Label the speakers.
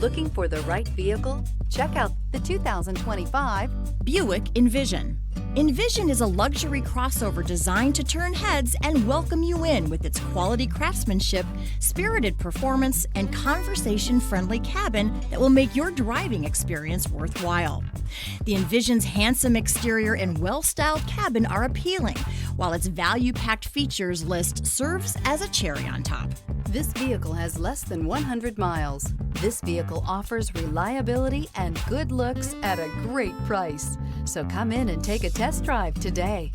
Speaker 1: Looking for the right vehicle? Check out the 2025
Speaker 2: Buick Envision. Envision is a luxury crossover designed to turn heads and welcome you in with its quality craftsmanship, spirited performance, and conversation-friendly cabin that will make your driving experience worthwhile. The Envision's handsome exterior and well-styled cabin are appealing, while its value-packed features list serves as a cherry on top.
Speaker 1: This vehicle has less than 100 miles. This vehicle offers reliability and good looks at a great price. So come in and take a test drive today.